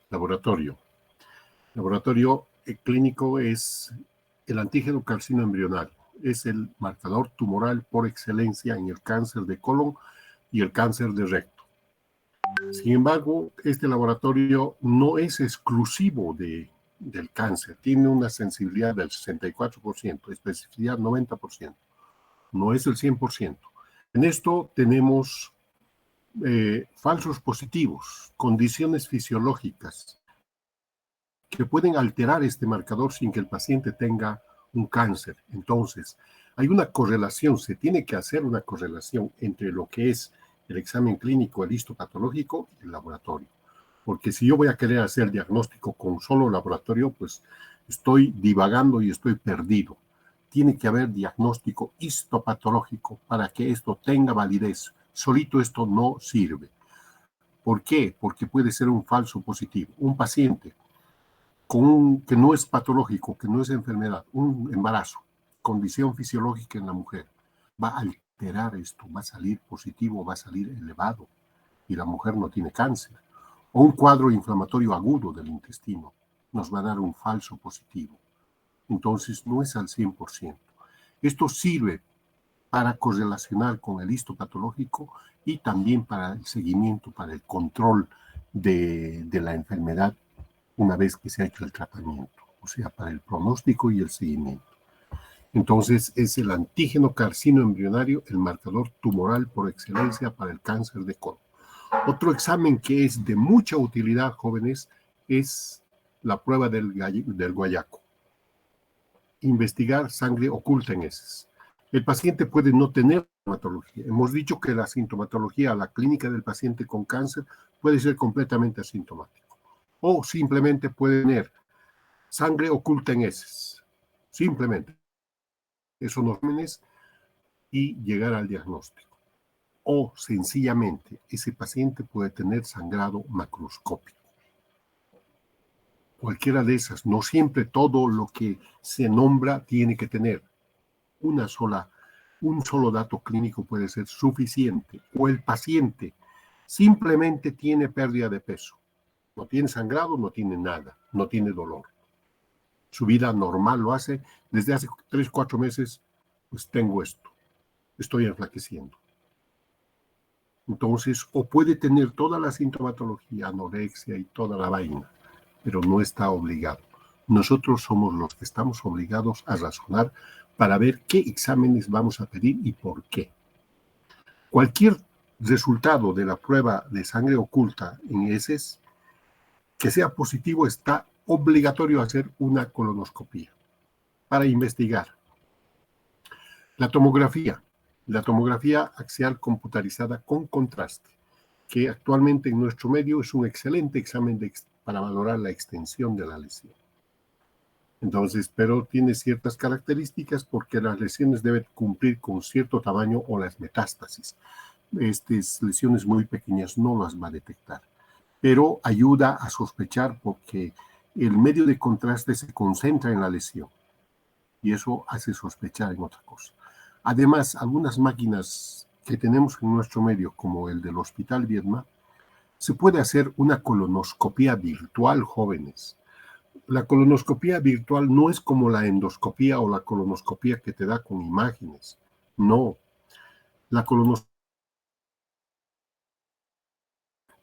Laboratorio. Laboratorio clínico es el antígeno carcino embrionario. Es el marcador tumoral por excelencia en el cáncer de colon y el cáncer de recto. Sin embargo, este laboratorio no es exclusivo del cáncer. Tiene una sensibilidad del 64%, especificidad 90%. No es el 100%. En esto tenemos falsos positivos, condiciones fisiológicas que pueden alterar este marcador sin que el paciente tenga un cáncer. Entonces, hay una correlación, se tiene que hacer una correlación entre lo que es el examen clínico, el histopatológico y el laboratorio. Porque si yo voy a querer hacer diagnóstico con solo laboratorio, pues estoy divagando y estoy perdido. Tiene que haber diagnóstico histopatológico para que esto tenga validez. Solito esto no sirve. ¿Por qué? Porque puede ser un falso positivo. Un paciente que no es patológico, que no es enfermedad, un embarazo, condición fisiológica en la mujer, va a alterar esto, va a salir positivo, va a salir elevado y la mujer no tiene cáncer. O un cuadro inflamatorio agudo del intestino nos va a dar un falso positivo. Entonces no es al 100%. Esto sirve para correlacionar con el histopatológico y también para el seguimiento, para el control de la enfermedad una vez que se ha hecho el tratamiento, o sea, para el pronóstico y el seguimiento. Entonces, es el antígeno carcino embrionario el marcador tumoral por excelencia para el cáncer de colon. Otro examen que es de mucha utilidad, jóvenes, es la prueba del guayaco. Investigar sangre oculta en heces. El paciente puede no tener sintomatología. Hemos dicho que la sintomatología, la clínica del paciente con cáncer, puede ser completamente asintomático. O simplemente puede tener sangre oculta en heces. Simplemente. Eso no es y llegar al diagnóstico. O sencillamente, ese paciente puede tener sangrado macroscópico. Cualquiera de esas, no siempre todo lo que se nombra tiene que tener un solo dato clínico puede ser suficiente. O el paciente simplemente tiene pérdida de peso. No tiene sangrado, no tiene nada, no tiene dolor. Su vida normal lo hace. Desde hace 3, 4 meses, pues tengo esto. Estoy enflaqueciendo. Entonces, o puede tener toda la sintomatología, anorexia y toda la vaina, pero no está obligado. Nosotros somos los que estamos obligados a razonar para ver qué exámenes vamos a pedir y por qué. Cualquier resultado de la prueba de sangre oculta en heces que sea positivo, está obligatorio hacer una colonoscopía para investigar. La tomografía axial computarizada con contraste, que actualmente en nuestro medio es un excelente examen para valorar la extensión de la lesión. Entonces, pero tiene ciertas características porque las lesiones deben cumplir con cierto tamaño o las metástasis. Estas lesiones muy pequeñas no las va a detectar, pero ayuda a sospechar porque el medio de contraste se concentra en la lesión y eso hace sospechar en otra cosa. Además, algunas máquinas que tenemos en nuestro medio, como el del Hospital Viedma, se puede hacer una colonoscopía virtual, jóvenes. La colonoscopía virtual no es como la endoscopía o la colonoscopía que te da con imágenes. No. La colonoscopía,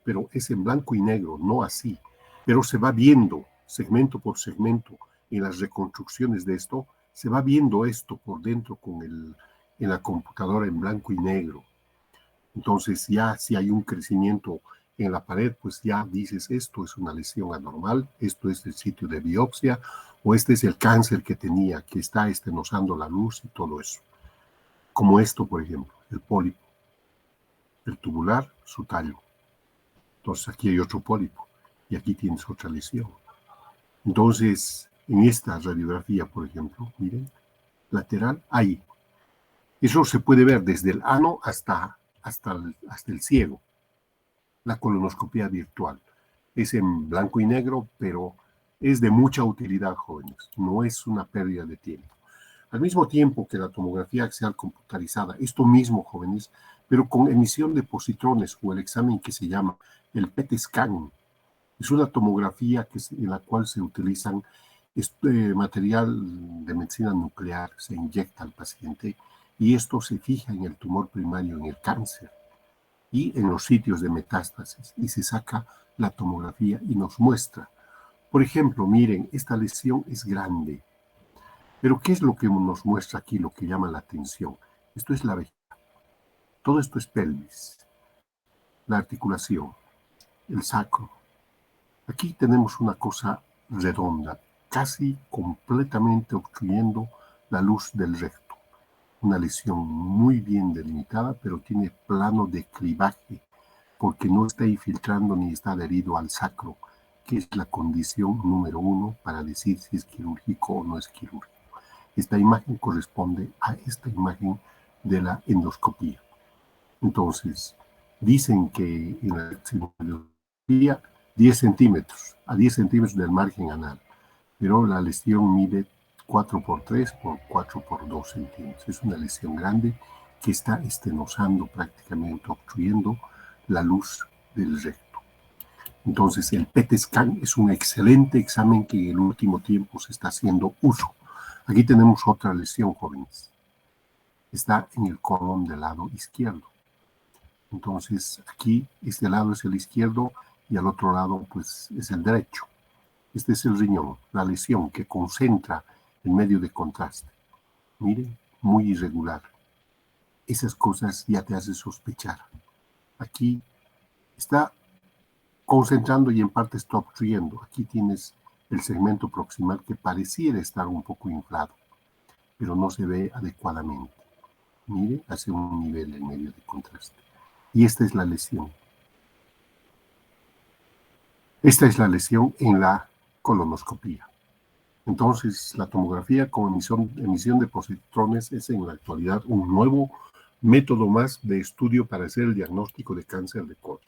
pero es en blanco y negro, no así. Pero se va viendo segmento por segmento en las reconstrucciones de esto, se va viendo esto por dentro en la computadora en blanco y negro. Entonces ya si hay un crecimiento en la pared, pues ya dices, esto es una lesión anormal, esto es el sitio de biopsia, o este es el cáncer que tenía, que está estenosando la luz y todo eso. Como esto, por ejemplo, el pólipo, el tubular, su tallo. Entonces aquí hay otro pólipo y aquí tienes otra lesión. Entonces, en esta radiografía, por ejemplo, miren, lateral, ahí. Eso se puede ver desde el ano hasta el ciego. La colonoscopía virtual. Es en blanco y negro, pero es de mucha utilidad, jóvenes. No es una pérdida de tiempo. Al mismo tiempo que la tomografía axial computarizada, esto mismo, jóvenes, pero con emisión de positrones o el examen que se llama el PET scan. Es una tomografía en la cual se utilizan material de medicina nuclear, se inyecta al paciente y esto se fija en el tumor primario, en el cáncer y en los sitios de metástasis y se saca la tomografía y nos muestra. Por ejemplo, miren, esta lesión es grande, pero ¿qué es lo que nos muestra aquí, lo que llama la atención? Esto es la vejiga. Todo esto es pelvis, la articulación, el sacro. Aquí tenemos una cosa redonda, casi completamente obstruyendo la luz del recto. Una lesión muy bien delimitada, pero tiene plano de clivaje, porque no está infiltrando ni está adherido al sacro, que es la condición número 1 para decir si es quirúrgico o no es quirúrgico. Esta imagen corresponde a esta imagen de la endoscopía. Entonces, dicen que en la endoscopía 10 centímetros, a 10 centímetros del margen anal, pero la lesión mide 4 por 3 por 4 por 2 centímetros. Es una lesión grande que está estenosando prácticamente, obstruyendo la luz del recto. Entonces, el PET scan es un excelente examen que en el último tiempo se está haciendo uso. Aquí tenemos otra lesión, jóvenes. Está en el colon del lado izquierdo. Entonces, aquí este lado es el izquierdo y al otro lado, pues, es el derecho. Este es el riñón, la lesión que concentra el medio de contraste. Miren, muy irregular. Esas cosas ya te hacen sospechar. Aquí está concentrando y en parte está obstruyendo. Aquí tienes el segmento proximal que pareciera estar un poco inflado, pero no se ve adecuadamente. Mire, hace un nivel en medio de contraste. Y esta es la lesión. Esta es la lesión en la colonoscopía. Entonces, la tomografía con emisión de positrones es en la actualidad un nuevo método más de estudio para hacer el diagnóstico de cáncer de colon.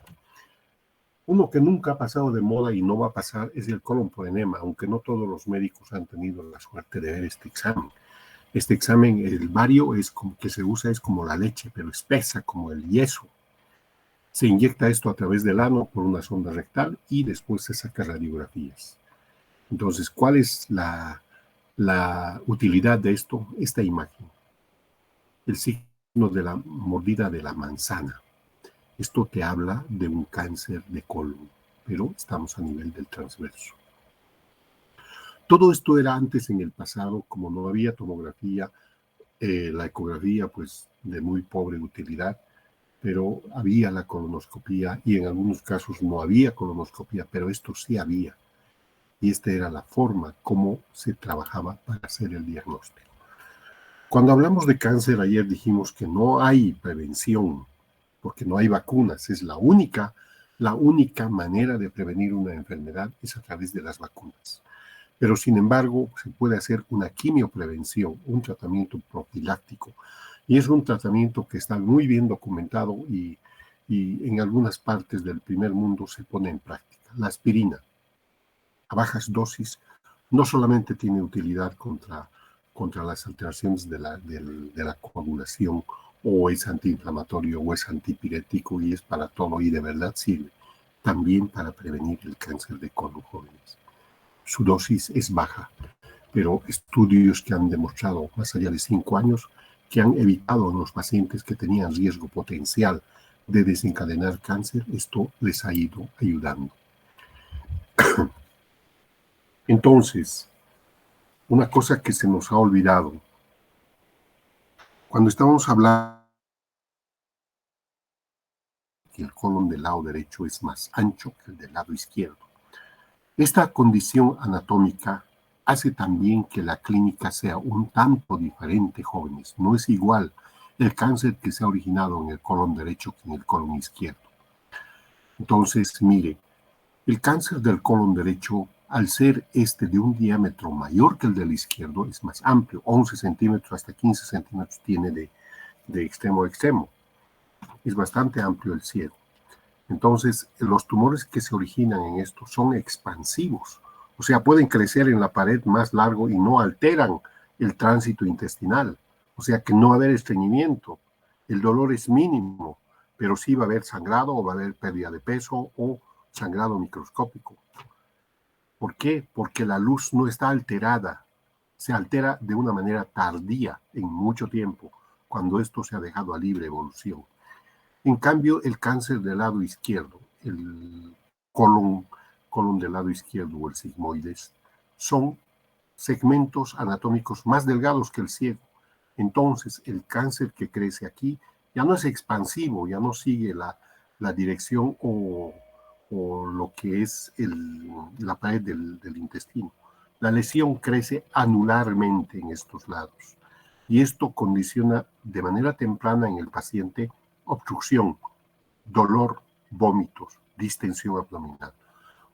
Uno que nunca ha pasado de moda y no va a pasar es el colon por enema, aunque no todos los médicos han tenido la suerte de ver este examen. Este examen, el bario que se usa es como la leche, pero espesa como el yeso. Se inyecta esto a través del ano por una sonda rectal y después se saca radiografías. Entonces, ¿cuál es la utilidad de esto? Esta imagen. El signo de la mordida de la manzana. Esto te habla de un cáncer de colon, pero estamos a nivel del transverso. Todo esto era antes en el pasado, como no había tomografía, la ecografía pues de muy pobre utilidad, pero había la colonoscopía y en algunos casos no había colonoscopía, pero esto sí había. Y esta era la forma como se trabajaba para hacer el diagnóstico. Cuando hablamos de cáncer, ayer dijimos que no hay prevención, porque no hay vacunas. Es la única manera de prevenir una enfermedad es a través de las vacunas. Pero sin embargo, se puede hacer una quimioprevención, un tratamiento profiláctico. Y es un tratamiento que está muy bien documentado y en algunas partes del primer mundo se pone en práctica. La aspirina a bajas dosis no solamente tiene utilidad contra las alteraciones de la coagulación, o es antiinflamatorio o es antipirético y es para todo y de verdad sirve. También para prevenir el cáncer de colon, jóvenes. Su dosis es baja, pero estudios que han demostrado más allá de 5 años que han evitado en los pacientes que tenían riesgo potencial de desencadenar cáncer, esto les ha ido ayudando. Entonces, una cosa que se nos ha olvidado, cuando estamos hablando que el colon del lado derecho es más ancho que el del lado izquierdo, esta condición anatómica hace también que la clínica sea un tanto diferente, jóvenes. No es igual el cáncer que se ha originado en el colon derecho que en el colon izquierdo. Entonces, mire, el cáncer del colon derecho, al ser este de un diámetro mayor que el del izquierdo, es más amplio, 11 centímetros hasta 15 centímetros tiene de extremo a extremo. Es bastante amplio el ciego. Entonces, los tumores que se originan en esto son expansivos, o sea, pueden crecer en la pared más largo y no alteran el tránsito intestinal, o sea, que no va a haber estreñimiento, el dolor es mínimo, pero sí va a haber sangrado o va a haber pérdida de peso o sangrado microscópico. ¿Por qué? Porque la luz no está alterada, se altera de una manera tardía en mucho tiempo, cuando esto se ha dejado a libre evolución. En cambio, el cáncer del lado izquierdo, el colon del lado izquierdo o el sigmoides, son segmentos anatómicos más delgados que el ciego. Entonces, el cáncer que crece aquí ya no es expansivo, ya no sigue la dirección o lo que es la pared del intestino. La lesión crece anularmente en estos lados y esto condiciona de manera temprana en el paciente obstrucción, dolor, vómitos, distensión abdominal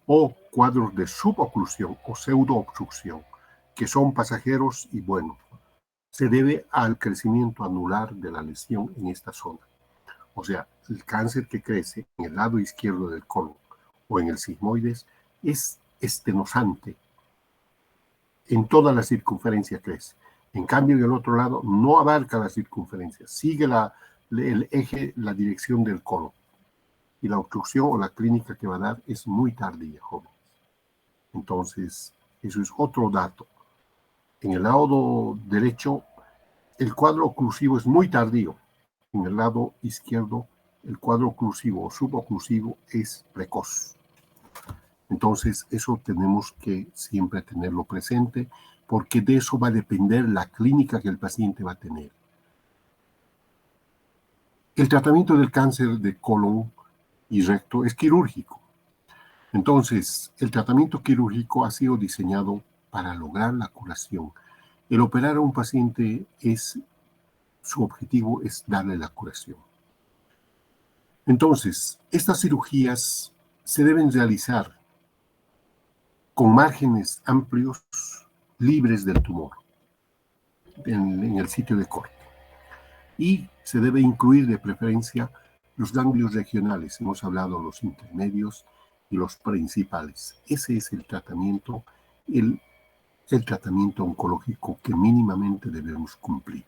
o cuadros de suboclusión o pseudoobstrucción que son pasajeros y bueno, se debe al crecimiento anular de la lesión en esta zona. O sea, el cáncer que crece en el lado izquierdo del colon o en el sigmoides es estenosante. En toda la circunferencia crece. En cambio, en el otro lado no abarca la circunferencia, sigue el eje, la dirección del colon. Y la obstrucción o la clínica que va a dar es muy tardía, jóvenes. Entonces, eso es otro dato. En el lado derecho, el cuadro oclusivo es muy tardío. En el lado izquierdo, el cuadro oclusivo o suboclusivo es precoz. Entonces, eso tenemos que siempre tenerlo presente, porque de eso va a depender la clínica que el paciente va a tener. El tratamiento del cáncer de colon y recto es quirúrgico. Entonces, el tratamiento quirúrgico ha sido diseñado para lograr la curación. El operar a un paciente su objetivo es darle la curación. Entonces, estas cirugías se deben realizar con márgenes amplios, libres del tumor, en el sitio de corte. Y se debe incluir de preferencia los ganglios regionales, hemos hablado de los intermedios y los principales. Ese es el tratamiento, el tratamiento oncológico que mínimamente debemos cumplir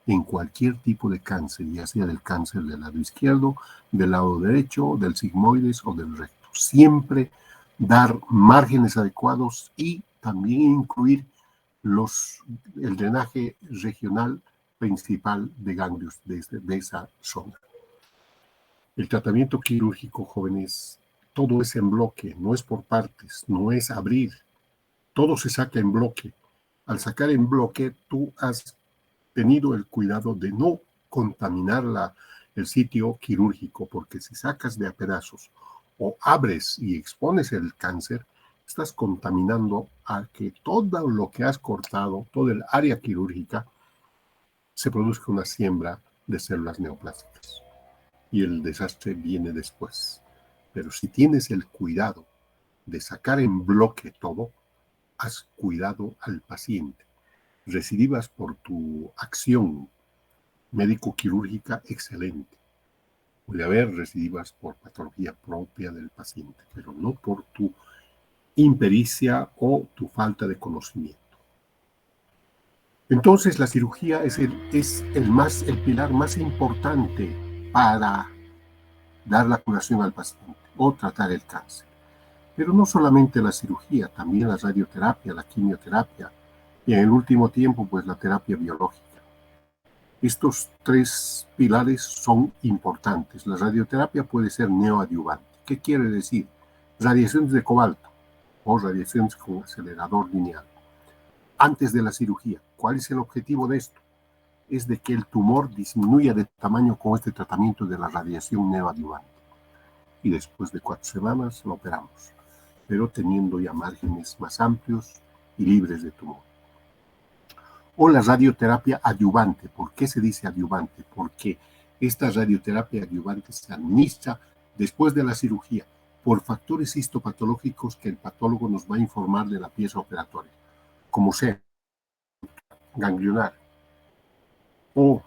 en cualquier tipo de cáncer, ya sea del cáncer del lado izquierdo, del lado derecho, del sigmoides o del recto. Siempre dar márgenes adecuados y también incluir el drenaje regional principal de ganglios de esa zona. El tratamiento quirúrgico, jóvenes, todo es en bloque, no es por partes, no es abrir, todo se saca en bloque. Al sacar en bloque, tú has tenido el cuidado de no contaminar el sitio quirúrgico, porque si sacas de a pedazos o abres y expones el cáncer, estás contaminando a que todo lo que has cortado, todo el área quirúrgica, se produzca una siembra de células neoplásicas. Y el desastre viene después. Pero si tienes el cuidado de sacar en bloque todo, has cuidado al paciente. Recibas por tu acción médico-quirúrgica excelente. Puede haber recidivas por patología propia del paciente, pero no por tu impericia o tu falta de conocimiento. Entonces, la cirugía es el pilar más importante para dar la curación al paciente o tratar el cáncer. Pero no solamente la cirugía, también la radioterapia, la quimioterapia y en el último tiempo, pues la terapia biológica. Estos tres pilares son importantes. La radioterapia puede ser neoadyuvante. ¿Qué quiere decir? Radiaciones de cobalto o radiaciones con acelerador lineal. Antes de la cirugía, ¿cuál es el objetivo de esto? Es de que el tumor disminuya de tamaño con este tratamiento de la radiación neoadyuvante. Y después de 4 semanas lo operamos, pero teniendo ya márgenes más amplios y libres de tumor. O la radioterapia adyuvante. ¿Por qué se dice adyuvante? Porque esta radioterapia adyuvante se administra después de la cirugía por factores histopatológicos que el patólogo nos va a informar de la pieza operatoria, como sea ganglionar o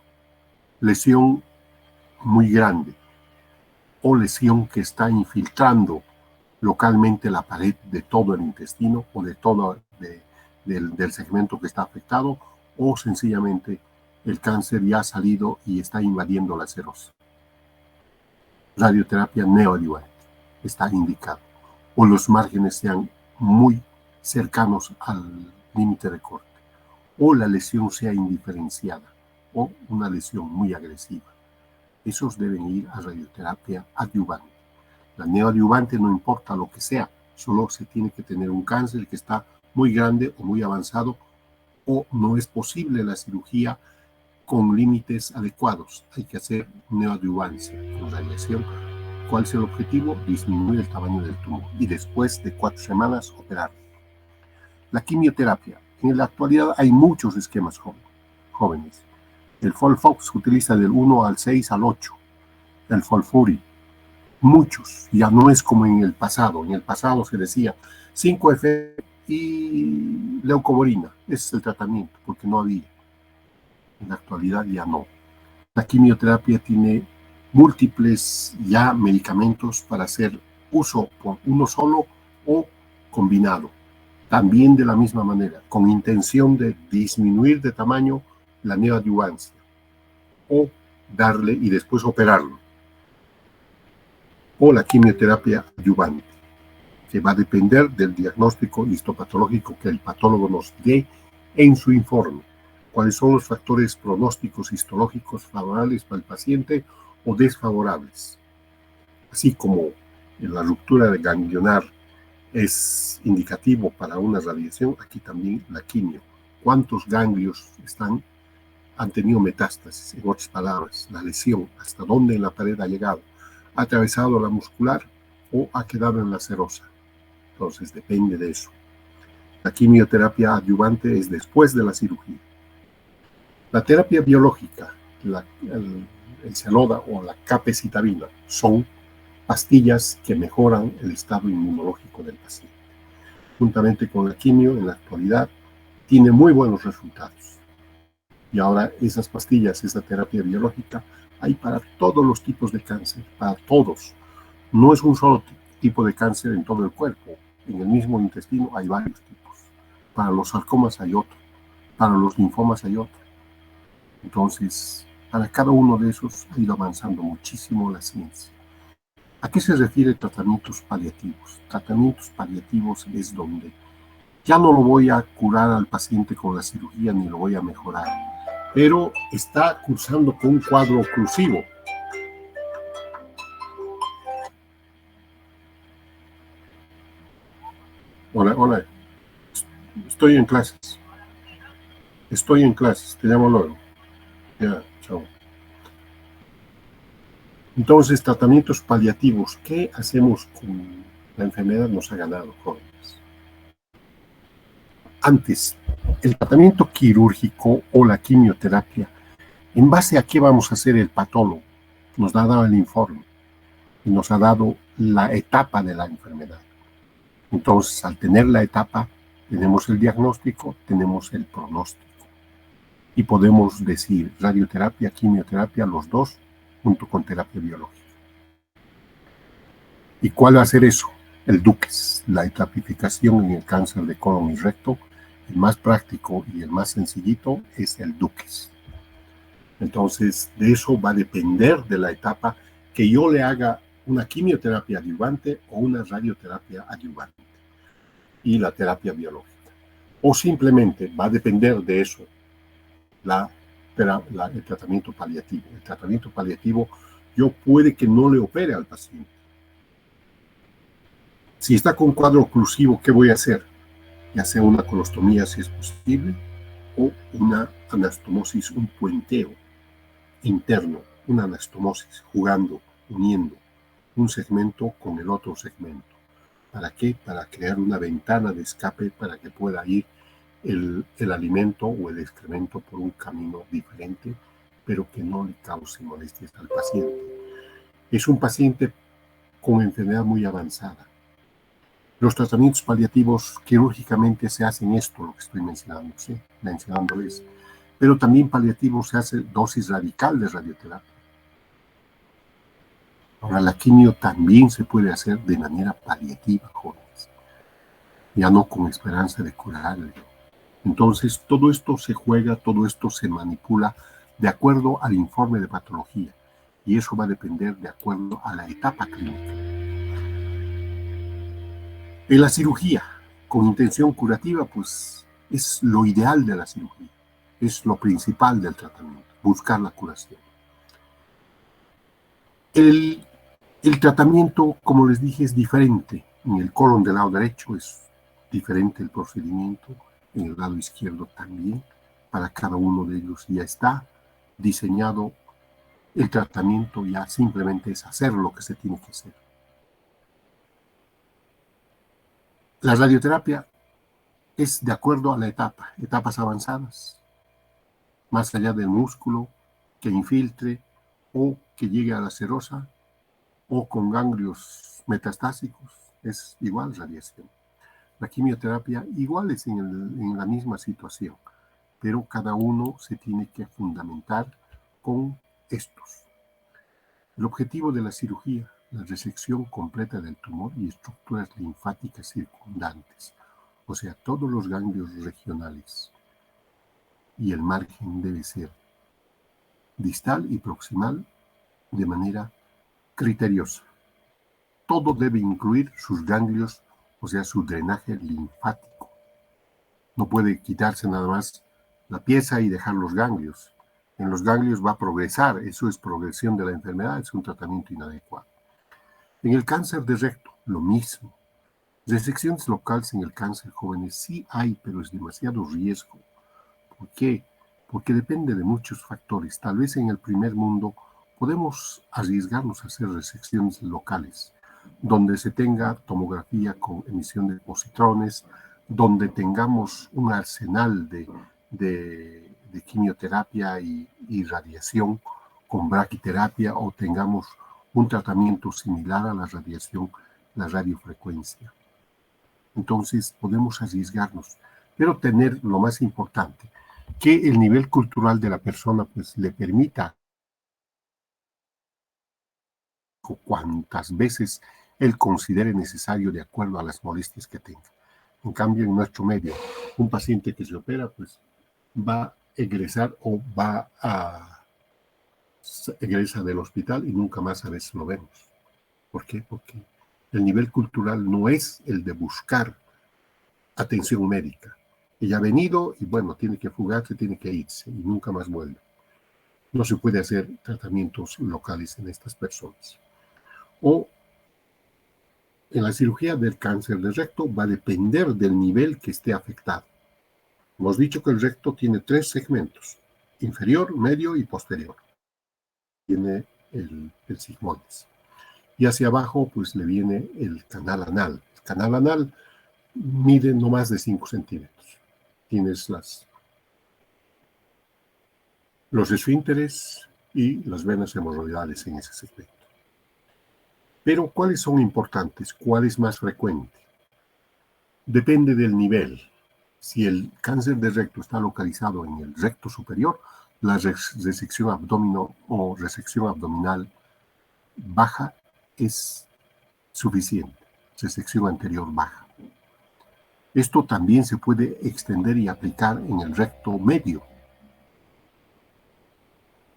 lesión muy grande o lesión que está infiltrando localmente la pared de todo el intestino o de todo del segmento que está afectado, o sencillamente el cáncer ya ha salido y está invadiendo la serosa. Radioterapia neoadyuvante está indicado. o los márgenes sean muy cercanos al límite de corte, o la lesión sea indiferenciada, o una lesión muy agresiva. Esos deben ir a radioterapia adyuvante. La neoadyuvante no importa lo que sea, solo se tiene que tener un cáncer que está muy grande o muy avanzado, o no es posible la cirugía con límites adecuados. Hay que hacer neoadyuvancia con radiación. ¿Cuál es el objetivo? Disminuir el tamaño del tumor y después de 4 semanas operar. La quimioterapia. En la actualidad hay muchos esquemas jóvenes. El FOLFOX utiliza del 1 al 6 al 8. El FOLFURI. Muchos. Ya no es como en el pasado. En el pasado se decía 5F y leucovorina. Ese es el tratamiento, porque no había. En la actualidad ya no. La quimioterapia tiene múltiples ya medicamentos para hacer uso por uno solo o combinado. También de la misma manera, con intención de disminuir de tamaño la neoadyuvancia o darle y después operarlo. O la quimioterapia adyuvante, que va a depender del diagnóstico histopatológico que el patólogo nos dé en su informe. Cuáles son los factores pronósticos histológicos favorables para el paciente o desfavorables. Así como la ruptura ganglionar es indicativo para una radiación, aquí también la quimio. ¿Cuántos ganglios han tenido metástasis? En otras palabras, la lesión, hasta dónde en la pared ha llegado, ha atravesado la muscular o ha quedado en la serosa. Entonces depende de eso. La quimioterapia adyuvante es después de la cirugía. La terapia biológica, el Xeloda o la capecitabina, son pastillas que mejoran el estado inmunológico del paciente. Juntamente con la quimio, en la actualidad, tiene muy buenos resultados. Y ahora esas pastillas, esa terapia biológica, hay para todos los tipos de cáncer, para todos. No es un solo tipo de cáncer en todo el cuerpo. En el mismo intestino hay varios tipos. Para los sarcomas hay otro, para los linfomas hay otro. Entonces, para cada uno de esos ha ido avanzando muchísimo la ciencia. ¿A qué se refiere tratamientos paliativos? Tratamientos paliativos es donde ya no lo voy a curar al paciente con la cirugía ni lo voy a mejorar, pero está cursando con un cuadro oclusivo. Hola, estoy en clases. Te llamo luego. Ya, chao. Entonces, tratamientos paliativos. ¿Qué hacemos con la enfermedad? Nos ha ganado, jóvenes. Antes, el tratamiento quirúrgico o la quimioterapia, ¿en base a qué vamos a hacer el patólogo? Nos ha dado el informe y nos ha dado la etapa de la enfermedad. Entonces, al tener la etapa, tenemos el diagnóstico, tenemos el pronóstico. Y podemos decir radioterapia, quimioterapia, los dos, junto con terapia biológica. ¿Y cuál va a ser eso? El Duques, la etapificación en el cáncer de colon y recto. El más práctico y el más sencillito es el Duques. Entonces, de eso va a depender de la etapa que yo le haga una quimioterapia adyuvante o una radioterapia adyuvante y la terapia biológica. O simplemente va a depender de eso el tratamiento paliativo. El tratamiento paliativo yo puede que no le opere al paciente. Si está con cuadro oclusivo, ¿qué voy a hacer? Ya sea una colostomía si es posible o una anastomosis, un puenteo interno, una anastomosis, jugando, uniendo un segmento con el otro segmento. ¿Para qué? Para crear una ventana de escape para que pueda ir el alimento o el excremento por un camino diferente, pero que no le cause molestias al paciente. Es un paciente con enfermedad muy avanzada. Los tratamientos paliativos quirúrgicamente se hacen esto, lo que estoy mencionando, ¿sí? Mencionándoles. Pero también paliativo se hace dosis radical de radioterapia. Ahora, la quimio también se puede hacer de manera paliativa, jóvenes, ya no con esperanza de curarle. Entonces, todo esto se juega, todo esto se manipula de acuerdo al informe de patología, y eso va a depender de acuerdo a la etapa clínica. En la cirugía, con intención curativa, pues es lo ideal de la cirugía, es lo principal del tratamiento, buscar la curación. El, el tratamiento, como les dije, es diferente. En el colon del lado derecho es diferente el procedimiento, en el lado izquierdo también. Para cada uno de ellos ya está diseñado el tratamiento, ya simplemente es hacer lo que se tiene que hacer. La radioterapia es de acuerdo a la etapa, etapas avanzadas, más allá del músculo, que infiltre o que llegue a la serosa o con ganglios metastásicos, es igual radiación. La quimioterapia igual es en la misma situación, pero cada uno se tiene que fundamentar con estos. El objetivo de la cirugía, la resección completa del tumor y estructuras linfáticas circundantes, o sea, todos los ganglios regionales, y el margen debe ser distal y proximal de manera criteriosa. Todo debe incluir sus ganglios, o sea, su drenaje linfático. No puede quitarse nada más la pieza y dejar los ganglios. En los ganglios va a progresar, eso es progresión de la enfermedad, es un tratamiento inadecuado. En el cáncer de recto, lo mismo. Resecciones locales en el cáncer jóvenes sí hay, pero es demasiado riesgo. ¿Por qué? Porque depende de muchos factores. Tal vez en el primer mundo podemos arriesgarnos a hacer resecciones locales, donde se tenga tomografía con emisión de positrones, donde tengamos un arsenal de quimioterapia y radiación con braquiterapia o tengamos un tratamiento similar a la radiación, la radiofrecuencia. Entonces podemos arriesgarnos, pero tener lo más importante, que el nivel cultural de la persona pues le permita cuantas veces él considere necesario de acuerdo a las molestias que tenga. En cambio, en nuestro medio, un paciente que se opera pues va a egresar o va a egresa del hospital y nunca más a veces lo vemos. ¿Por qué? Porque el nivel cultural no es el de buscar atención médica. Ella ha venido y bueno, tiene que fugarse, tiene que irse y nunca más vuelve. No se puede hacer tratamientos locales en estas personas. O en la cirugía del cáncer de recto va a depender del nivel que esté afectado. Hemos dicho que el recto tiene 3 segmentos, inferior, medio y posterior. Tiene el sigmoides. Y hacia abajo pues le viene el canal anal. El canal anal mide no más de 5 centímetros. Tienes los esfínteres y las venas hemorroidales en ese segmento. Pero ¿cuáles son importantes? ¿Cuál es más frecuente? Depende del nivel. Si el cáncer de recto está localizado en el recto superior, la resección abdominal o resección abdominal baja es suficiente. Resección anterior baja. Esto también se puede extender y aplicar en el recto medio.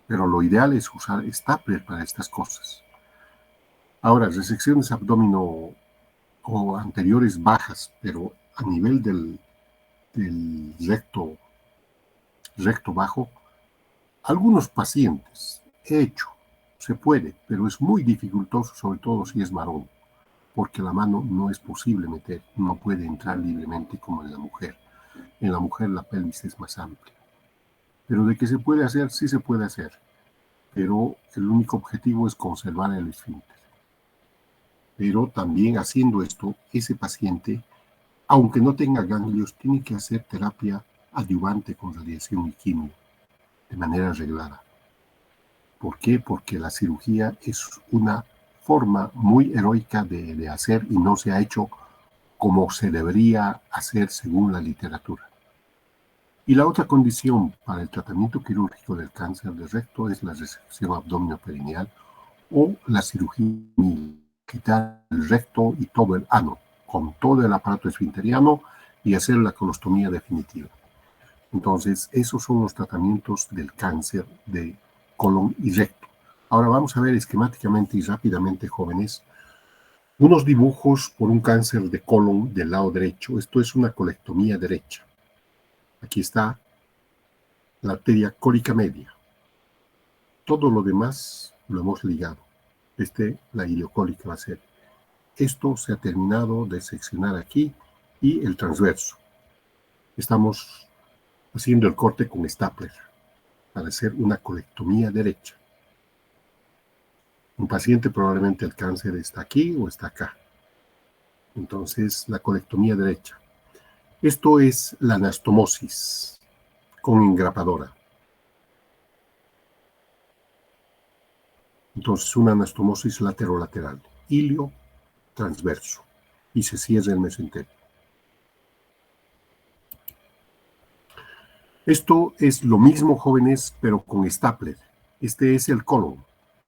Pero lo ideal es usar stapler para estas cosas. Ahora, resecciones abdomino o anteriores bajas, pero a nivel del recto bajo, algunos pacientes he hecho, se puede, pero es muy dificultoso, sobre todo si es varón, porque la mano no es posible meter, no puede entrar libremente como en la mujer. En la mujer la pelvis es más amplia. Pero de que se puede hacer, sí se puede hacer, pero el único objetivo es conservar el esfínter. Pero también haciendo esto, ese paciente, aunque no tenga ganglios, tiene que hacer terapia adyuvante con radiación y quimio de manera reglada. ¿Por qué? Porque la cirugía es una forma muy heroica de hacer y no se ha hecho como se debería hacer según la literatura. Y la otra condición para el tratamiento quirúrgico del cáncer de recto es la resección abdominoperineal o la cirugía, quitar el recto y todo el ano, con todo el aparato esfinteriano y hacer la colostomía definitiva. Entonces, esos son los tratamientos del cáncer de colon y recto. Ahora vamos a ver esquemáticamente y rápidamente, jóvenes, Unos dibujos por un cáncer de colon del lado derecho. Esto es una colectomía derecha. Aquí está la arteria cólica media. Todo lo demás lo hemos ligado. La iliocólica va a ser. Esto se ha terminado de seccionar aquí y el transverso. Estamos haciendo el corte con stapler para hacer una colectomía derecha. Un paciente probablemente el cáncer está aquí o está acá. Entonces, la colectomía derecha. Esto es la anastomosis con engrapadora. Entonces, una anastomosis laterolateral, ilio transverso, y se cierra el mesenterio. Esto es lo mismo, jóvenes, pero con stapler. Este es el colon.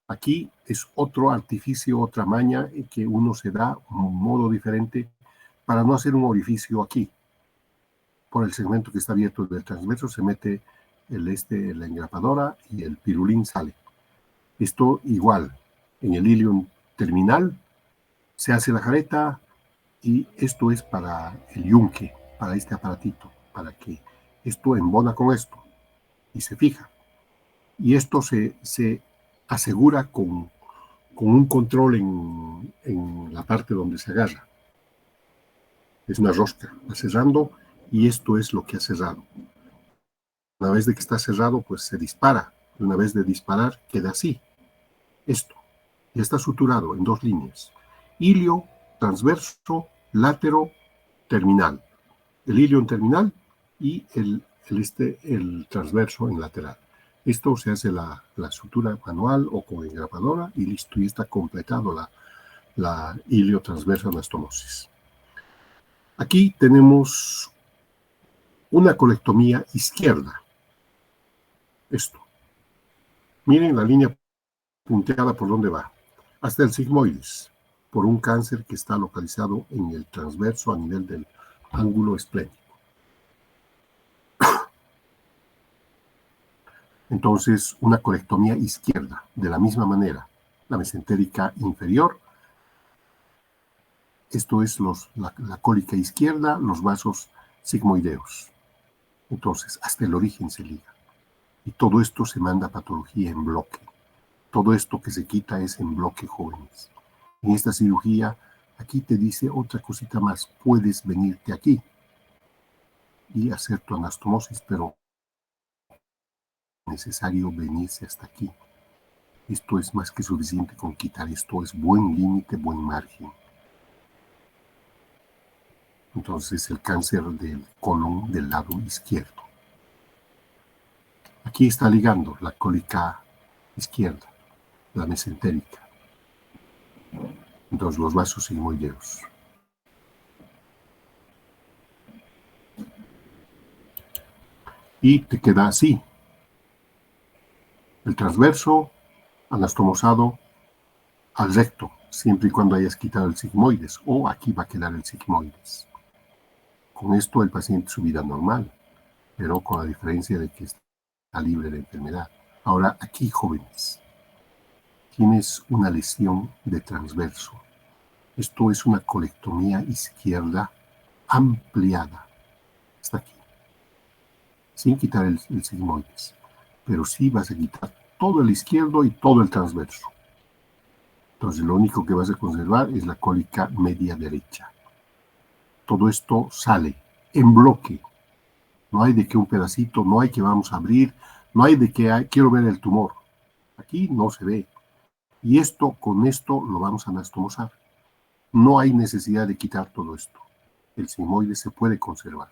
Aquí es otro artificio, otra maña que uno se da un modo diferente para no hacer un orificio aquí. Por el segmento que está abierto del transverso se mete la engrapadora y el pirulín sale. Esto igual, en el ilium terminal se hace la jareta y esto es para el yunque, para este aparatito, para que esto embona con esto y se fija. Y esto se asegura con un control en la parte donde se agarra. Es una rosca, va cerrando y esto es lo que ha cerrado. Una vez de que está cerrado, pues se dispara. Y una vez de disparar, queda así. Esto ya está suturado en dos líneas. Ilio, transverso, látero, terminal. El ilio en terminal y el transverso en lateral. Esto se hace la sutura manual o con engrapadora y listo, y está completado la ilio transverso anastomosis. Aquí tenemos una colectomía izquierda. Esto. Miren la línea punteada por dónde va. Hasta el sigmoides, por un cáncer que está localizado en el transverso a nivel del ángulo esplénico. Entonces, una colectomía izquierda, de la misma manera, la mesentérica inferior. Esto es la cólica izquierda, los vasos sigmoideos. Entonces, hasta el origen se liga. Y todo esto se manda a patología en bloque. Todo esto que se quita es en bloque, jóvenes. En esta cirugía, aquí te dice otra cosita más. Puedes venirte aquí y hacer tu anastomosis, pero es necesario venirse hasta aquí. Esto es más que suficiente con quitar esto. Es buen límite, buen margen. Entonces, el cáncer del colon del lado izquierdo. Aquí está ligando la cólica izquierda, la mesentérica. Entonces, los vasos sigmoideos. Y te queda así. El transverso anastomosado al recto, siempre y cuando hayas quitado el sigmoides, o aquí va a quedar el sigmoides. Con esto el paciente su vida normal, pero con la diferencia de que está libre de enfermedad. Ahora, aquí, jóvenes, tienes una lesión de transverso. Esto es una colectomía izquierda ampliada. Está aquí. Sin quitar el sigmoides. Pero sí vas a quitar todo el izquierdo y todo el transverso. Entonces, lo único que vas a conservar es la cólica media derecha. Todo esto sale en bloque. No hay de que un pedacito, no hay que vamos a abrir, no hay de que quiero ver el tumor. Aquí no se ve. Y esto, con esto, lo vamos a anastomosar. No hay necesidad de quitar todo esto. El sigmoide se puede conservar.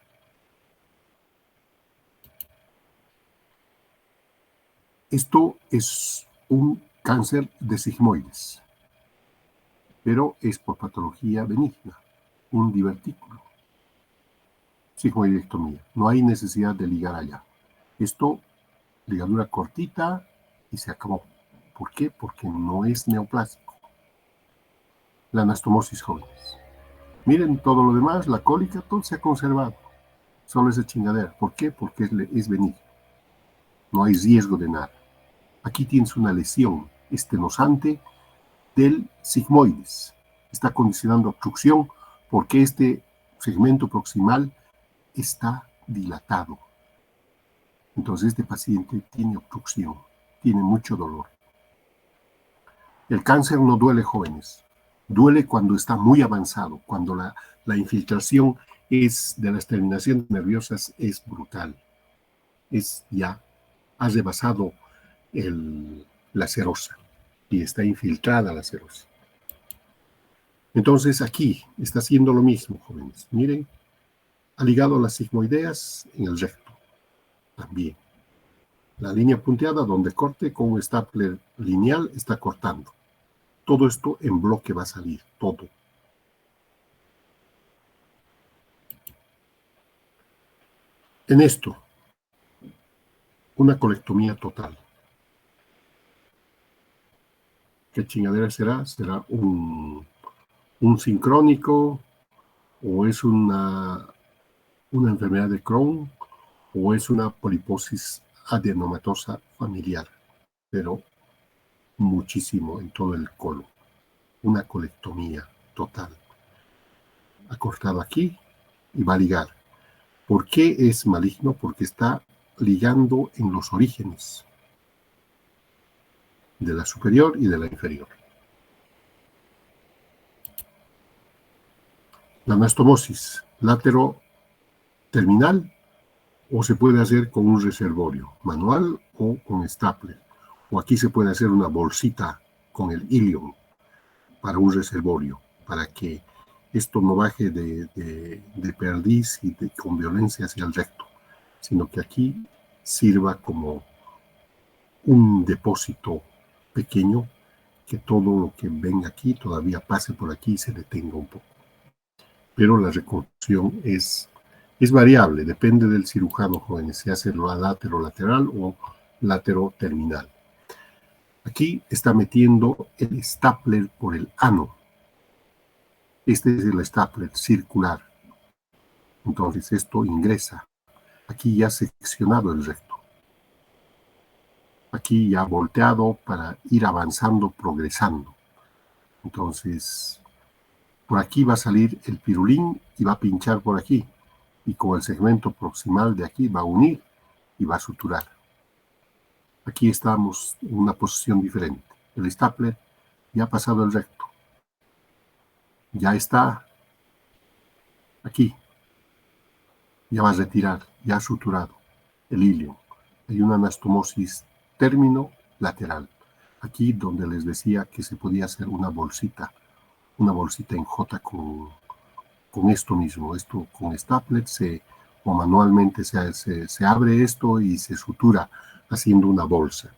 Esto es un cáncer de sigmoides, pero es por patología benigna, un divertículo. Sigmoidectomía. No hay necesidad de ligar allá. Esto, ligadura cortita y se acabó. ¿Por qué? Porque no es neoplásico. La anastomosis, jóvenes. Miren todo lo demás, la cólica, todo se ha conservado. Solo esa chingadera. ¿Por qué? Porque es benigno. No hay riesgo de nada. Aquí tienes una lesión estenosante del sigmoides. está condicionando obstrucción porque este segmento proximal está dilatado. Entonces este paciente tiene obstrucción, tiene mucho dolor. El cáncer no duele, jóvenes. Duele cuando está muy avanzado, cuando la infiltración de las terminaciones nerviosas es brutal. Ha rebasado la serosa y está infiltrada la serosa. Entonces aquí está haciendo lo mismo, jóvenes. Miren, ha ligado las sigmoideas en el recto también. La línea punteada donde corte con un stapler lineal está cortando. Todo esto en bloque va a salir, todo. En esto, una colectomía total. ¿Qué chingadera será? ¿Será un sincrónico? ¿O es una enfermedad de Crohn? ¿O es una poliposis adenomatosa familiar? Pero muchísimo en todo el colon. Una colectomía total. Ha cortado aquí y va a ligar. ¿Por qué es maligno? Porque está ligando en los orígenes de la superior y de la inferior. La anastomosis látero-terminal o se puede hacer con un reservorio manual o con stapler. O aquí se puede hacer una bolsita con el ilium para un reservorio, para que esto no baje de perdiz y con violencia hacia el recto, sino que aquí sirva como un depósito pequeño, que todo lo que venga aquí todavía pase por aquí y se detenga un poco. Pero la reconstrucción es variable, depende del cirujano, jóvenes, si hace látero-lateral o látero-terminal. Aquí está metiendo el stapler por el ano. Este es el stapler circular. Entonces esto ingresa. Aquí ya seccionado el recto. Aquí ya volteado para ir avanzando, progresando. Entonces, por aquí va a salir el pirulín y va a pinchar por aquí. Y con el segmento proximal de aquí va a unir y va a suturar. Aquí estamos en una posición diferente. El stapler ya ha pasado el recto. Ya está aquí. Ya va a retirar, ya ha suturado el ilium. Hay una anastomosis término lateral. Aquí donde les decía que se podía hacer una bolsita en J con esto mismo, esto con stapler o manualmente se abre esto y se sutura haciendo una bolsa.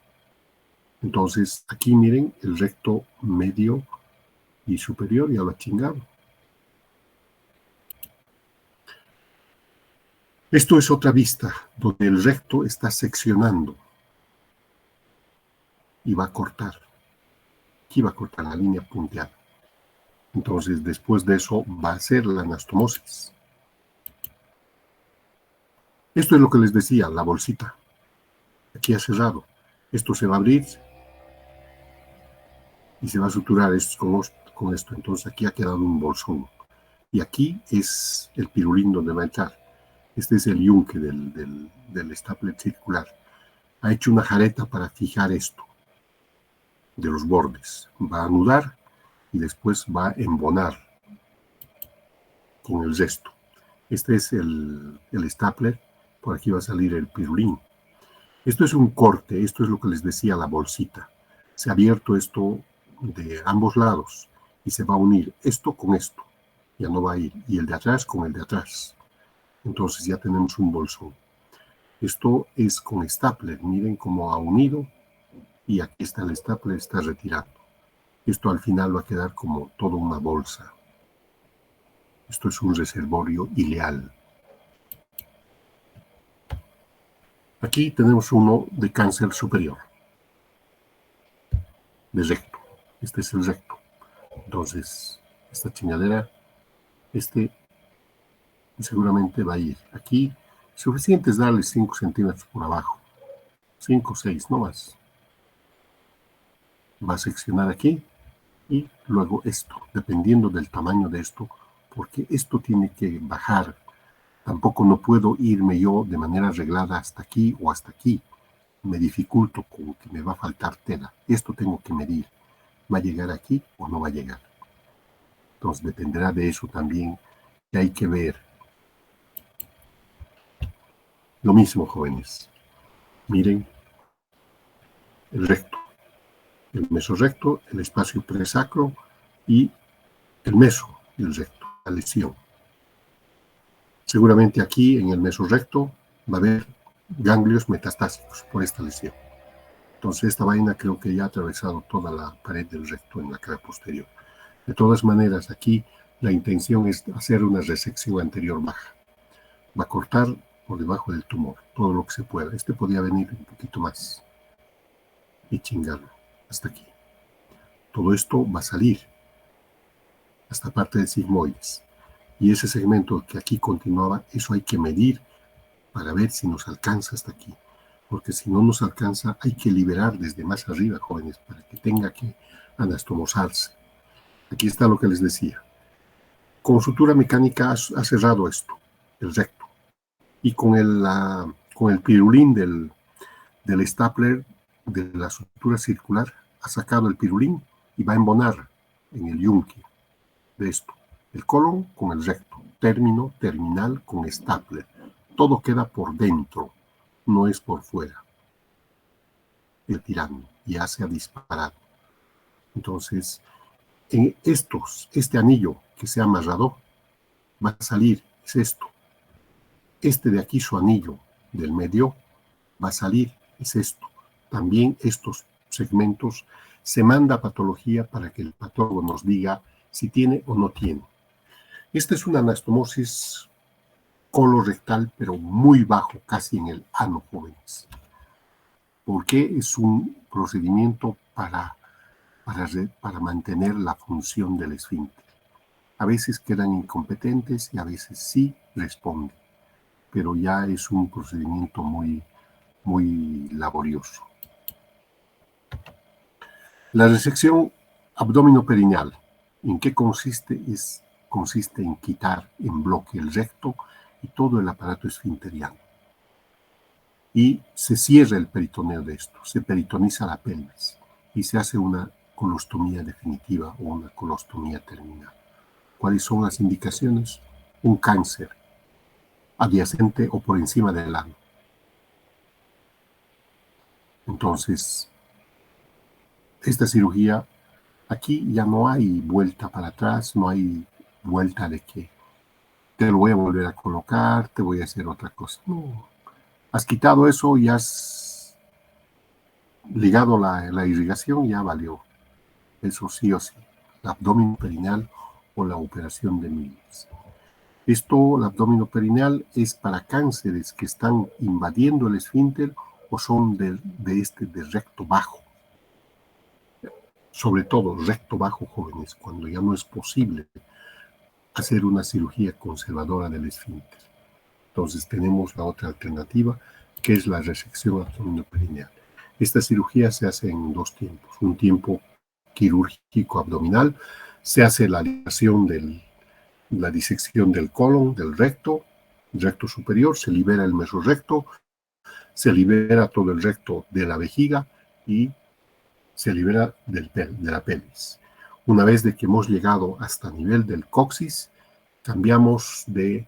Entonces aquí miren el recto medio y superior ya lo ha chingado. Esto es otra vista donde el recto está seccionando y va a cortar. Aquí va a cortar la línea punteada. Entonces, después de eso va a ser la anastomosis. Esto es lo que les decía, la bolsita. Aquí ha cerrado. Esto se va a abrir y se va a suturar con esto. Entonces, aquí ha quedado un bolsón. Y aquí es el pirulín donde va a entrar. Este es el yunque del stapler circular. Ha hecho una jareta para fijar esto de los bordes. Va a anudar y después va a embonar con el resto. Este es el stapler. Por aquí va a salir el pirulín. Esto es un corte. Esto es lo que les decía, la bolsita. Se ha abierto esto de ambos lados y se va a unir esto con esto. Ya no va a ir. Y el de atrás con el de atrás. Entonces ya tenemos un bolsón. Esto es con stapler. Miren cómo ha unido. Y aquí está el stapler, está retirando. Esto al final va a quedar como toda una bolsa. Esto es un reservorio ileal. Aquí tenemos uno de cáncer superior. De recto. Este es el recto. Entonces, esta chingadera, seguramente va a ir aquí. Suficiente es darle 5 centímetros por abajo. 5 o 6, no más. Va a seccionar aquí y luego esto, dependiendo del tamaño de esto, porque esto tiene que bajar. Tampoco no puedo irme yo de manera arreglada hasta aquí o hasta aquí. Me dificulto, como que me va a faltar tela. Esto tengo que medir. ¿Va a llegar aquí o no va a llegar? Entonces dependerá de eso también, que hay que ver. Lo mismo, jóvenes. Miren el recto, el mesorrecto, el espacio presacro y el meso del recto, la lesión. Seguramente aquí en el mesorrecto va a haber ganglios metastásicos por esta lesión. Entonces esta vaina creo que ya ha atravesado toda la pared del recto en la cara posterior. De todas maneras, aquí la intención es hacer una resección anterior baja. Va a cortar por debajo del tumor todo lo que se pueda. Este podría venir un poquito más y chingarlo hasta aquí. Todo esto va a salir hasta parte de sigmoides. Y ese segmento que aquí continuaba, eso hay que medir para ver si nos alcanza hasta aquí. Porque si no nos alcanza, hay que liberar desde más arriba, jóvenes, para que tenga que anastomosarse. Aquí está lo que les decía. Con sutura mecánica ha cerrado esto, el recto. Y con el pirulín del stapler de la sutura circular, ha sacado el pirulín y va a embonar en el yunque de esto. El colon con el recto, término, terminal con stapler. Todo queda por dentro, no es por fuera. El tirano ya se ha disparado. Entonces, en este anillo que se ha amarrado, va a salir, es esto. Este de aquí, su anillo del medio, va a salir, es esto. También estos segmentos se manda a patología para que el patólogo nos diga si tiene o no tiene. Esta es una anastomosis colorectal, pero muy bajo, casi en el ano, jóvenes. Porque es un procedimiento para mantener la función del esfínter. A veces quedan incompetentes y a veces sí responden, pero ya es un procedimiento muy, muy laborioso. La resección abdominoperineal, ¿en qué consiste? Consiste en quitar en bloque el recto y todo el aparato esfinteriano. Y se cierra el peritoneo de esto, se peritoniza la pelvis y se hace una colostomía definitiva o una colostomía terminal. ¿Cuáles son las indicaciones? Un cáncer adyacente o por encima del ano. Entonces, esta cirugía, aquí ya no hay vuelta para atrás, no hay vuelta de que te lo voy a volver a colocar, te voy a hacer otra cosa. No, has quitado eso y has ligado la irrigación, ya valió. Eso sí o sí, el abdomen perineal o la operación de Mills. Esto, el abdomen perineal, es para cánceres que están invadiendo el esfínter o son de recto bajo. Sobre todo recto bajo, jóvenes, cuando ya no es posible hacer una cirugía conservadora del esfínter. Entonces tenemos la otra alternativa, que es la resección abdominoperineal. Esta cirugía se hace en dos tiempos. Un tiempo quirúrgico abdominal, se hace la disección del colon, del recto superior, se libera el mesorrecto, se libera todo el recto de la vejiga y se libera de la pelvis. Una vez de que hemos llegado hasta el nivel del coxis, cambiamos de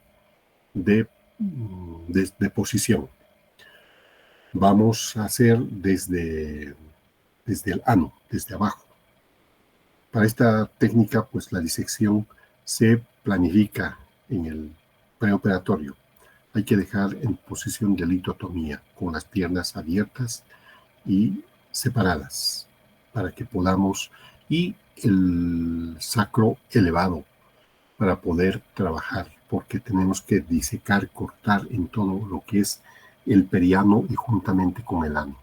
posición. Vamos a hacer desde el ano, desde abajo. Para esta técnica, pues la disección se planifica en el preoperatorio. Hay que dejar en posición de litotomía, con las piernas abiertas y separadas, para que podamos, y el sacro elevado, para poder trabajar, porque tenemos que disecar, cortar en todo lo que es el periano y juntamente con el ano.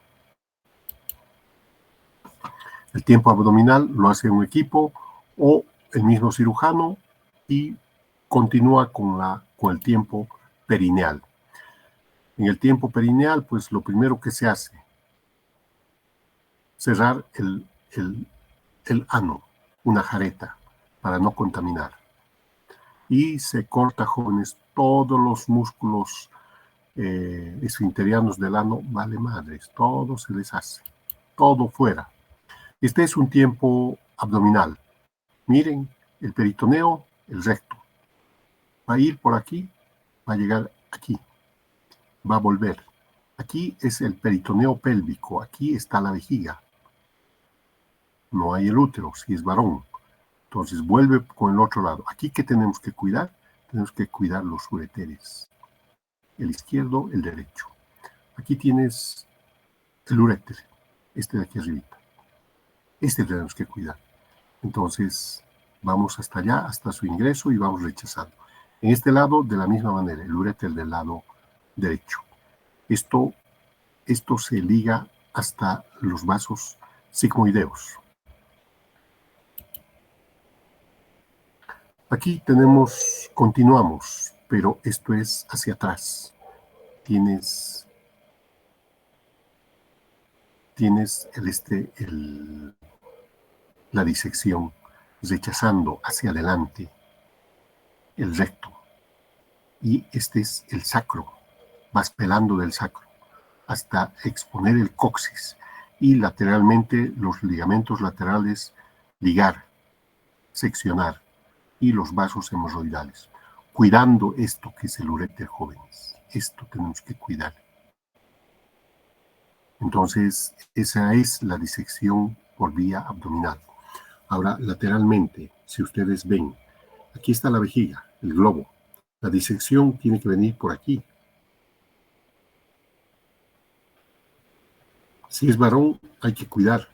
El tiempo abdominal lo hace un equipo o el mismo cirujano y continúa con el tiempo perineal. En el tiempo perineal, pues lo primero que se hace, cerrar el ano. una jareta para no contaminar. Y se corta, jóvenes, todos los músculos esfinterianos del ano, vale madres, todo se deshace, todo fuera. Este es un tiempo abdominal. Miren, el peritoneo, el recto. Va a ir por aquí, va a llegar aquí, va a volver. Aquí es el peritoneo pélvico, aquí está la vejiga. No hay el útero, si es varón. Entonces vuelve con el otro lado. Aquí, ¿qué tenemos que cuidar? Tenemos que cuidar los ureteres. El izquierdo, el derecho. Aquí tienes el uréter, este de aquí arribita. Este tenemos que cuidar. Entonces, vamos hasta allá, hasta su ingreso y vamos rechazando. En este lado, de la misma manera, el uréter del lado derecho. Esto se liga hasta los vasos sigmoideos. Aquí continuamos, pero esto es hacia atrás. Tienes la disección rechazando hacia adelante el recto. Y este es el sacro. Vas pelando del sacro hasta exponer el coxis y lateralmente los ligamentos laterales ligar, seccionar y los vasos hemorroidales. Cuidando esto que es el uréter, jóvenes. Esto tenemos que cuidar. Entonces, esa es la disección por vía abdominal. Ahora, lateralmente, si ustedes ven, aquí está la vejiga, el globo. La disección tiene que venir por aquí. Si es varón, hay que cuidar.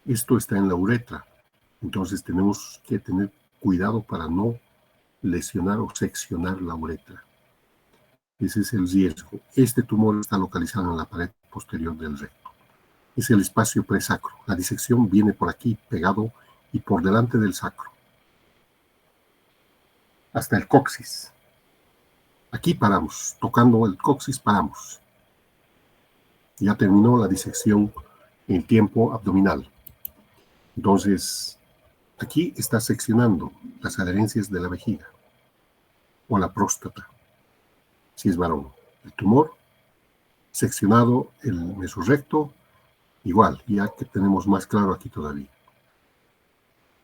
Esto está en la uretra. Entonces, tenemos que tener cuidado para no lesionar o seccionar la uretra. Ese es el riesgo. Este tumor está localizado en la pared posterior del recto. Es el espacio presacro. La disección viene por aquí, pegado y por delante del sacro. Hasta el coxis. Aquí paramos. Tocando el coxis paramos. Ya terminó la disección en tiempo abdominal. Entonces, aquí está seccionando las adherencias de la vejiga o la próstata, si es varón. El tumor, seccionado el mesorrecto, igual, ya que tenemos más claro aquí todavía.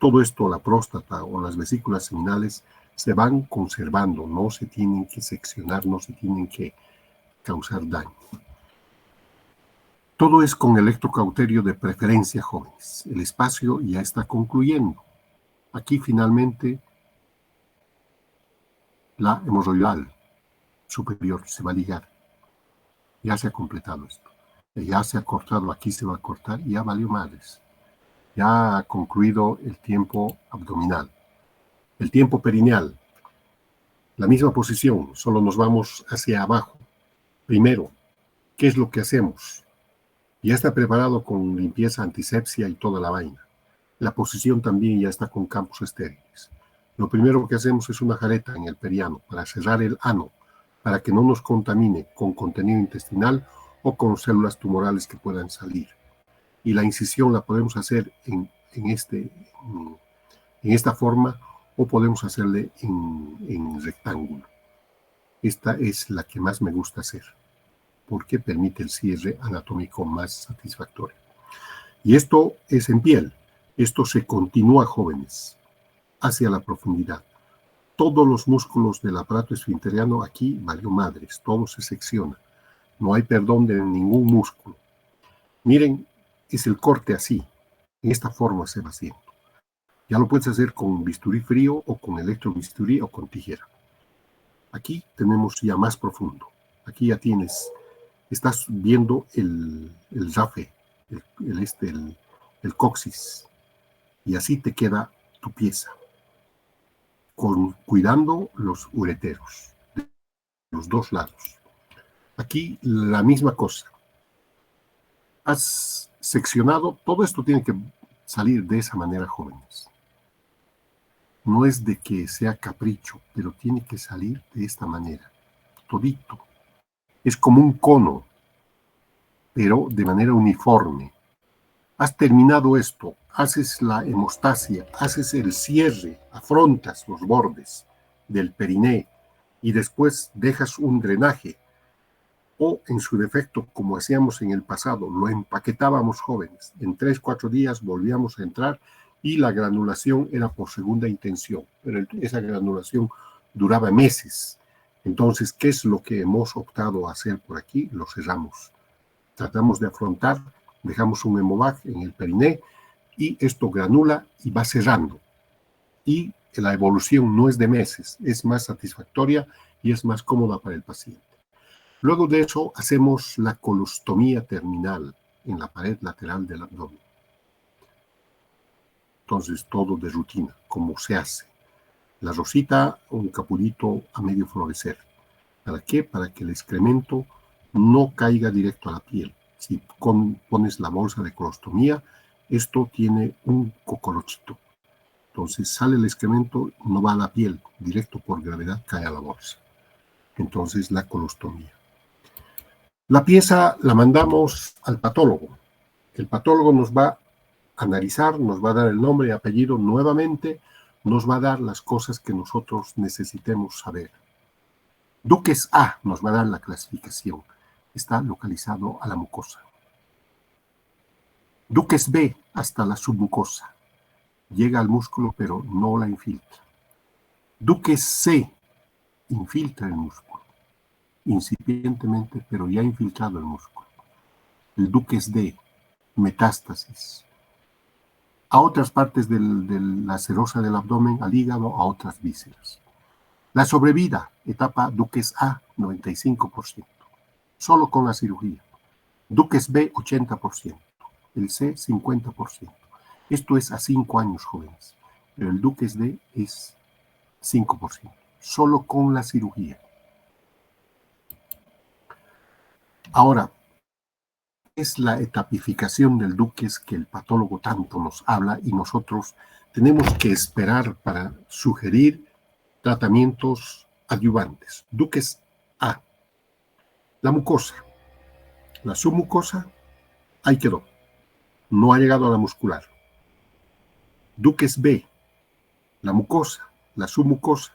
Todo esto, la próstata o las vesículas seminales, se van conservando, no se tienen que seccionar, no se tienen que causar daño. Todo es con electrocauterio de preferencia, jóvenes. El espacio ya está concluyendo. Aquí finalmente la hemorroidal superior se va a ligar. Ya se ha completado esto. Ya se ha cortado, aquí se va a cortar y ya valió madres. Ya ha concluido el tiempo abdominal. El tiempo perineal, la misma posición, solo nos vamos hacia abajo. Primero, ¿qué es lo que hacemos? Ya está preparado con limpieza, antisepsia y toda la vaina. La posición también ya está con campos estériles. Lo primero que hacemos es una jareta en el periano para cerrar el ano, para que no nos contamine con contenido intestinal o con células tumorales que puedan salir. Y la incisión la podemos hacer en esta forma o podemos hacerle en rectángulo. Esta es la que más me gusta hacer porque permite el cierre anatómico más satisfactorio. Y esto es en piel. Esto se continúa, jóvenes, hacia la profundidad. Todos los músculos del aparato esfinteriano aquí valió madres, todo se secciona. No hay perdón de ningún músculo. Miren, es el corte así. En esta forma se va haciendo. Ya lo puedes hacer con bisturí frío o con electrobisturí o con tijera. Aquí tenemos ya más profundo. Aquí ya estás viendo el rafe, el coxis. Y así te queda tu pieza. Cuidando los ureteros, de los dos lados. Aquí la misma cosa. Has seccionado, todo esto tiene que salir de esa manera, jóvenes. No es de que sea capricho, pero tiene que salir de esta manera, todito. Es como un cono, pero de manera uniforme. Has terminado esto, haces la hemostasia, haces el cierre, afrontas los bordes del periné y después dejas un drenaje o en su defecto, como hacíamos en el pasado, lo empaquetábamos jóvenes. En 3, 4 días volvíamos a entrar y la granulación era por segunda intención, pero esa granulación duraba meses. Entonces, ¿qué es lo que hemos optado a hacer por aquí? Lo cerramos. Tratamos de afrontar, dejamos un hemovac en el periné y esto granula y va cerrando. Y la evolución no es de meses, es más satisfactoria y es más cómoda para el paciente. Luego de eso hacemos la colostomía terminal en la pared lateral del abdomen. Entonces todo de rutina, como se hace. La rosita, un capulito a medio florecer. ¿Para qué? Para que el excremento no caiga directo a la piel. Si pones la bolsa de colostomía, esto tiene un cocorochito. Entonces sale el excremento, no va a la piel, directo por gravedad cae a la bolsa. Entonces la colostomía. La pieza la mandamos al patólogo. El patólogo nos va a analizar, nos va a dar el nombre y apellido nuevamente, nos va a dar las cosas que nosotros necesitemos saber. Duques A nos va a dar la clasificación. Está localizado a la mucosa. Duques B hasta la submucosa. Llega al músculo pero no la infiltra. Duques C infiltra el músculo. Incipientemente, pero ya ha infiltrado el músculo. El Duques D, metástasis. A otras partes de la serosa del abdomen, al hígado, a otras vísceras. La sobrevida, etapa Duques A, 95%, solo con la cirugía. Duques B, 80%, el C, 50%. Esto es a 5 años, jóvenes, pero el Duques D es 5%, solo con la cirugía. Ahora, es la etapificación del Duques que el patólogo tanto nos habla y nosotros tenemos que esperar para sugerir tratamientos adyuvantes. Duques A. La mucosa. La submucosa, ahí quedó. No ha llegado a la muscular. Duques B. La mucosa, la submucosa,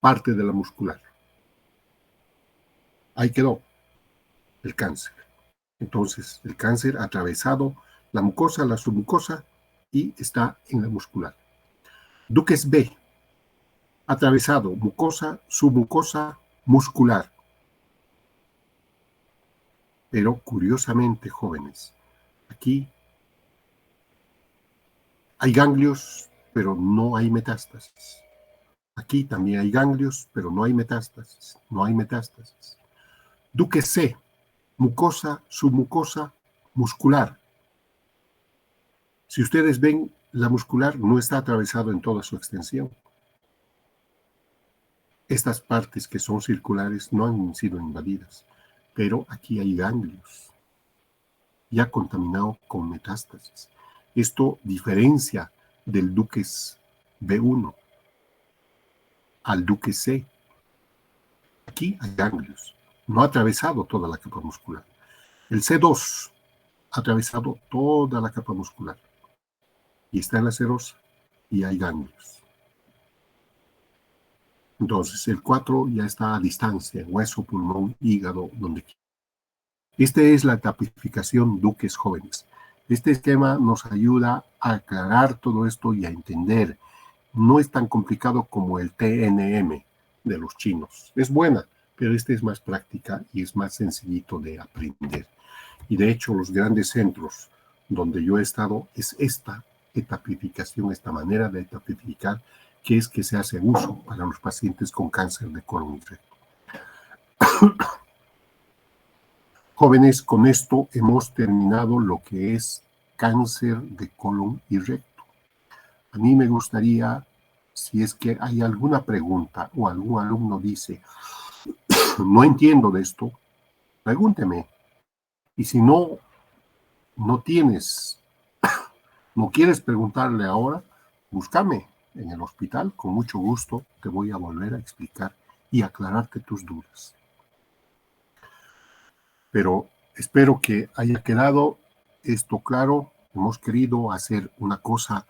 parte de la muscular. Ahí quedó el cáncer. Entonces, el cáncer ha atravesado la mucosa, la submucosa y está en la muscular. Duques B. Atravesado mucosa, submucosa, muscular. Pero curiosamente, jóvenes, aquí hay ganglios, pero no hay metástasis. Aquí también hay ganglios, pero no hay metástasis. No hay metástasis. Duques C, mucosa, submucosa, muscular. Si ustedes ven, la muscular no está atravesado en toda su extensión. Estas partes que son circulares no han sido invadidas, pero aquí hay ganglios ya contaminado con metástasis. Esto diferencia del Duques B1 al Duques C. Aquí hay ganglios, no ha atravesado toda la capa muscular. El C2 ha atravesado toda la capa muscular y está en la serosa y hay ganglios. Entonces, el 4 ya está a distancia, hueso, pulmón, hígado, donde quiera. Esta es la tapificación Duques jóvenes. Este esquema nos ayuda a aclarar todo esto y a entender. No es tan complicado como el TNM de los chinos. Es buena, pero esta es más práctica y es más sencillito de aprender. Y de hecho, los grandes centros donde yo he estado es esta etapificación, esta manera de etapificar, que es que se hace uso para los pacientes con cáncer de colon y recto. Jóvenes, con esto hemos terminado lo que es cáncer de colon y recto. A mí me gustaría, si es que hay alguna pregunta o algún alumno dice, no entiendo de esto, pregúnteme. Y si no tienes, no quieres preguntarle ahora, búscame en el hospital, con mucho gusto te voy a volver a explicar y aclararte tus dudas. Pero espero que haya quedado esto claro Hemos querido hacer una cosa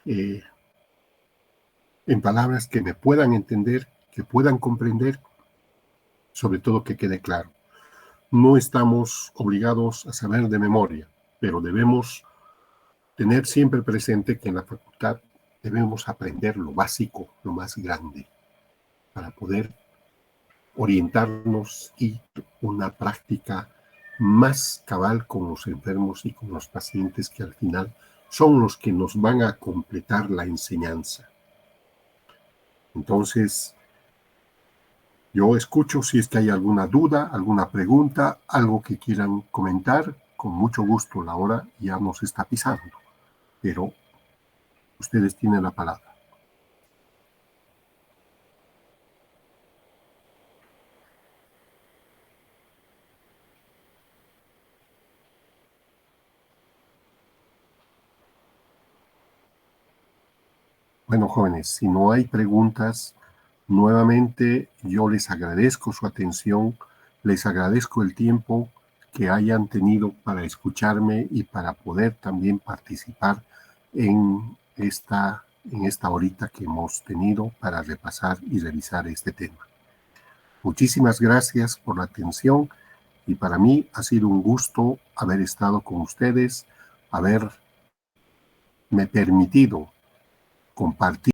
en palabras que me puedan entender, que puedan comprender, sobre todo que quede claro. No estamos obligados a saber de memoria, pero debemos tener siempre presente que en la facultad debemos aprender lo básico, lo más grande, para poder orientarnos y una práctica más cabal con los enfermos y con los pacientes, que al final son los que nos van a completar la enseñanza. Entonces, yo escucho si es que hay alguna duda, alguna pregunta, algo que quieran comentar. Con mucho gusto, la hora ya nos está pisando, pero ustedes tienen la palabra. Bueno, jóvenes, si no hay preguntas, nuevamente yo les agradezco su atención, les agradezco el tiempo que hayan tenido para escucharme y para poder también participar en esta horita que hemos tenido para repasar y revisar este tema. Muchísimas gracias por la atención y para mí ha sido un gusto haber estado con ustedes, haberme permitido compartir